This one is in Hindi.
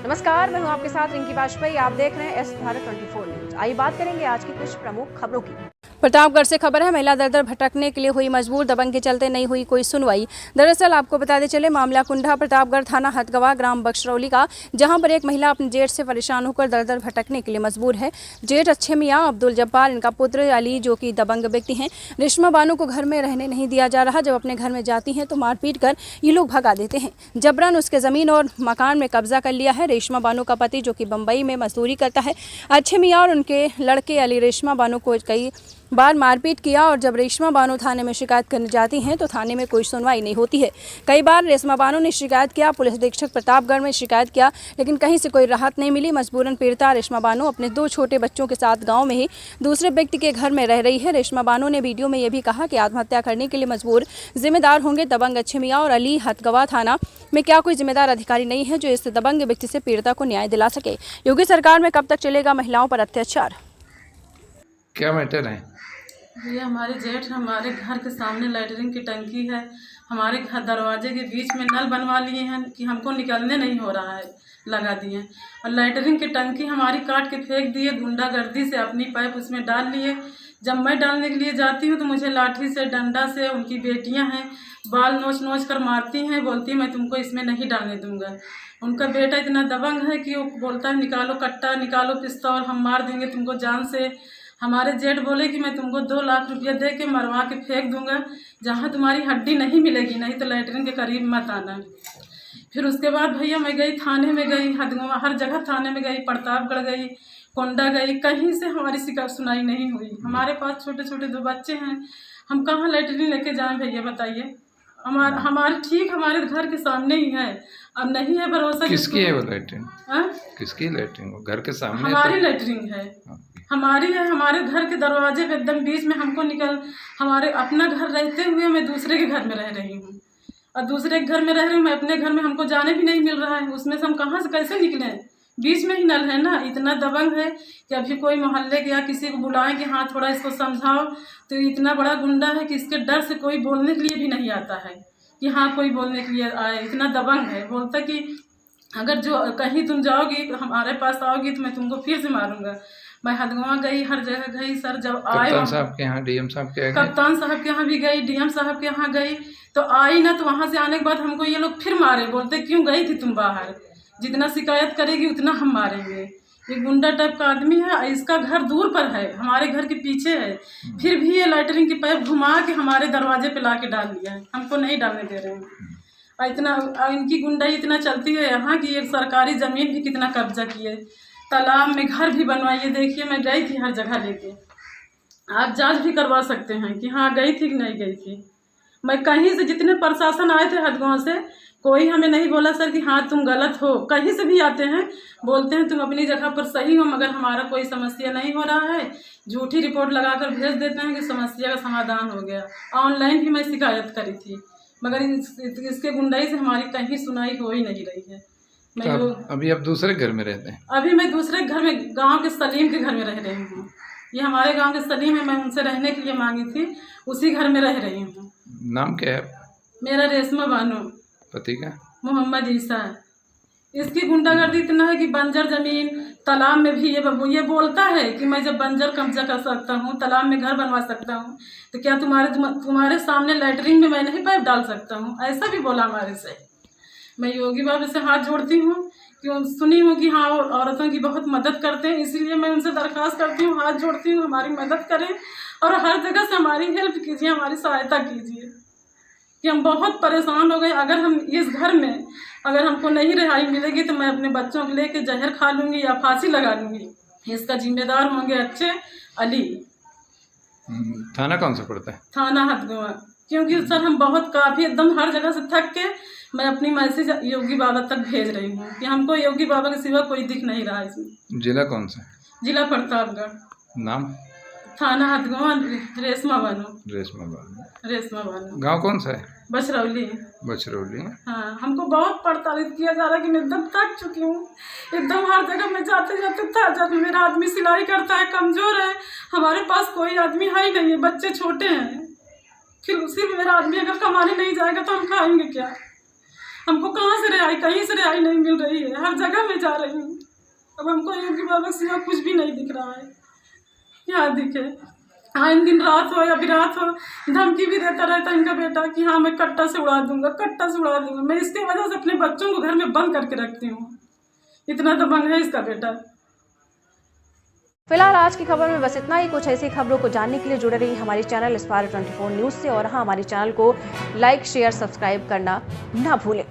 नमस्कार, मैं हूं आपके साथ रिंकी वाजपेयी। आप देख रहे हैं एस भारत 24 न्यूज। आइए बात करेंगे आज की कुछ प्रमुख खबरों की। प्रतापगढ़ से खबर है, महिला दर दर भटकने के लिए हुई मजबूर, दबंग के चलते नहीं हुई कोई सुनवाई। दरअसल आपको बताते चले, मामला कुंडा प्रतापगढ़ थाना हथगवा ग्राम बक्सरौली का, जहां पर एक महिला अपने जेठ से परेशान होकर दर दर भटकने के लिए मजबूर है। जेठ अच्छे मियाँ अब्दुल जब्बार, इनका पुत्र अली जो कि दबंग व्यक्ति हैं। रेशमा बानो को घर में रहने नहीं दिया जा रहा। जब अपने घर में जाती हैं तो मारपीट कर ये लोग भगा देते हैं। जबरन उसके जमीन और मकान में कब्जा कर लिया है। रेशमा बानो का पति जो कि बम्बई में मजदूरी करता है, अच्छे मियाँ और उनके लड़के अली रेशमा बानो को कई बार मारपीट किया और जब रेशमा बानो थाने में शिकायत करने जाती हैं तो थाने में कोई सुनवाई नहीं होती है। कई बार रेशमा बानो ने शिकायत किया, पुलिस अधीक्षक प्रतापगढ़ में शिकायत किया, लेकिन कहीं से कोई राहत नहीं मिली। मजबूरन पीड़िता रेशमा बानो अपने 2 छोटे बच्चों के साथ गांव में ही दूसरे व्यक्ति के घर में रह रही है। रेशमा बानो ने वीडियो में यह भी कहा कि आत्महत्या करने के लिए मजबूर जिम्मेदार होंगे दबंग अच्छे मियाँ और अली। हथगवा थाना में क्या कोई जिम्मेदार अधिकारी नहीं है जो इस दबंग व्यक्ति से पीड़िता को न्याय दिला सके? योगी सरकार में कब तक चलेगा महिलाओं पर अत्याचार? क्या मैटर है? ये हमारे जेठ हमारे घर के सामने लैटरिन की टंकी है, हमारे घर दरवाजे के बीच में नल बनवा लिए हैं कि हमको निकलने नहीं हो रहा है, लगा दिए। और लैटरिन की टंकी हमारी काट के फेंक दिए, गुंडागर्दी से अपनी पाइप उसमें डाल लिए। जब मैं डालने के लिए जाती हूँ तो मुझे लाठी से, डंडा से, उनकी बेटियां हैं, बाल नोच नोच कर मारती हैं, बोलती मैं तुमको इसमें नहीं डालने दूंगा। उनका बेटा इतना दबंग है कि वो बोलता है निकालो कट्टा, निकालो पिस्तौल, हम मार देंगे तुमको जान से। हमारे जेठ बोले कि मैं तुमको 2 लाख रुपया दे के मरवा के फेंक दूंगा, जहाँ तुम्हारी हड्डी नहीं मिलेगी, नहीं तो लैटरिन के करीब मत आना। फिर उसके बाद भैया मैं गई थाने में, गई हथगवा, हर जगह थाने में गई, प्रतापगढ़ गई, कोंडा गई, कहीं से हमारी शिकायत सुनाई नहीं हुई। हमारे पास छोटे छोटे 2 बच्चे हैं, हम कहाँ लैटरिन लेके जाएं भैया बताइए। हमारे ठीक हमारे घर के सामने ही है, अब नहीं है भरोसा। किसकी है वो लैटरिन? किसकी लैटरिन? वो घर के सामने हमारी लैटरिन है, हमारी है। हमारे घर के दरवाजे पे एकदम बीच में हमको हमारे अपना घर रहते हुए मैं दूसरे के घर में रह रही हूँ, और दूसरे के घर में रह रही हूँ मैं, अपने घर में हमको जाने भी नहीं मिल रहा है। उसमें से हम कहाँ से कैसे निकले? बीच में ही नल है ना। इतना दबंग है कि अभी कोई मोहल्ले के या किसी को बुलाएं कि हाँ थोड़ा इसको समझाओ, तो इतना बड़ा गुंडा है कि इसके डर से कोई बोलने के लिए भी नहीं आता है कि हाँ कोई बोलने के लिए आए। इतना दबंग है, बोलता कि अगर जो कहीं तुम जाओगी हमारे पास आओगी तो मैं तुमको फिर से मारूंगा। मैं हथगवा गई, हर जगह गई सर। जब आए कप्तान साहब के यहाँ, डीएम साहब के यहाँ, कप्तान साहब के यहाँ भी गई, डीएम साहब के यहाँ गई, तो आई ना। तो वहाँ से आने के बाद हमको ये लोग फिर मारे, बोलते क्यों गई थी तुम बाहर, जितना शिकायत करेगी उतना हम मारेंगे। ये गुंडा टाइप का आदमी है, इसका घर दूर पर है, हमारे घर के पीछे है, फिर भी ये लैटरिन की पाइप घुमा के हमारे दरवाजे पे ला के डाल दिया है, हमको नहीं डालने दे रहे हैं। इतना इनकी गुंडाई इतना चलती है यहाँ की, एक सरकारी ज़मीन भी कितना कब्जा किए, तालाब में घर भी बनवाइए। देखिए मैं गई थी हर जगह लेके, आप जांच भी करवा सकते हैं कि हाँ गई थी कि नहीं गई थी। मैं कहीं से, जितने प्रशासन आए थे हथगवा से, कोई हमें नहीं बोला सर कि हाँ तुम गलत हो। कहीं से भी आते हैं बोलते हैं तुम अपनी जगह पर सही हो, मगर हमारा कोई समस्या नहीं हो रहा है, झूठी रिपोर्ट लगाकर भेज देते हैं कि समस्या का समाधान हो गया। ऑनलाइन भी मैं शिकायत करी थी, मगर इसके गुंडाई से हमारी कहीं सुनाई हो ही नहीं रही है। तो अभी आप दूसरे घर में रहते हैं? अभी मैं दूसरे घर में, गांव के सलीम के घर में रह रही हूँ। ये हमारे गांव के सलीम है, मैं उनसे रहने के लिए मांगी थी, उसी घर में रह रही हूँ। नाम क्या है? मेरा रेशमा बानो। पति का? मोहम्मद ईसा। इसकी गुंडागर्दी इतना है कि बंजर जमीन, तालाब में भी ये बोलता है कि मैं जब बंजर कब्जा कर सकता हूँ, तालाब में घर बनवा सकता हूँ, तो क्या तुम्हारे सामने लैटरिन में मैं नहीं पाइप डाल सकता हूँ? ऐसा भी बोला हमारे से। मैं योगी बाबा से हाथ जोड़ती हूँ कि सुनी हूँ कि हाँ वो औरतों की बहुत मदद करते हैं, इसीलिए मैं उनसे दरख्वास्त करती हूँ, हाथ जोड़ती हूँ, हमारी मदद करें और हर जगह से हमारी हेल्प कीजिए, हमारी सहायता कीजिए कि हम बहुत परेशान हो गए। अगर हम इस घर में, अगर हमको नहीं रिहाई मिलेगी तो मैं अपने बच्चों को लेके जहर खा लूँगी या फांसी लगा लूँगी। इसका जिम्मेदार होंगे अच्छे अली। थाना कौन सा पड़ता है? थाना हथगवा। क्योंकि सर हम बहुत काफ़ी एकदम हर जगह से थक के मैं अपनी मैसेज योगी बाबा तक भेज रही हूँ कि हमको योगी बाबा के सिवा कोई दिख नहीं रहा इसमें। जिला कौन सा? जिला प्रतापगढ़। नाम? थाना हथगवा, रेशमा बानो। रेशमा बानो। रेशमा बानो। गांव कौन सा है? बछरौली। बछरौली। हाँ, हमको बहुत प्रताड़ित किया जा रहा है कि मैं एकदम थक चुकी हूँ, एकदम हर जगह मैं जाते जाते थक जाती हूँ। मेरा आदमी सिलाई करता है, कमज़ोर है, हमारे पास कोई आदमी है ही नहीं है, बच्चे छोटे हैं, फिर उसी में मेरा आदमी अगर कमाने नहीं जाएगा तो हम खाएंगे क्या? हमको कहाँ से रिहाई, कहीं से रिहाई नहीं मिल रही है, हर जगह में जा रही हूँ। अब हमको योगी बाबा के सिवा कुछ भी नहीं दिख रहा है। क्या दिखे? हाँ, इन दिन रात हो या बिरात हो धमकी भी देता रहता इनका बेटा कि हाँ मैं कट्टा से उड़ा दूंगा, कट्टा से उड़ा दूंगा। मैं इसकी वजह से अपने बच्चों को घर में बंद करके रखती हूँ, इतना दबंग है इसका बेटा। फिलहाल आज की खबर में बस इतना ही। कुछ ऐसी खबरों को जानने के लिए जुड़े रहिए हमारे चैनल एस्पायर 24 न्यूज से और हाँ, हमारे चैनल को लाइक, शेयर, सब्सक्राइब करना ना भूलें।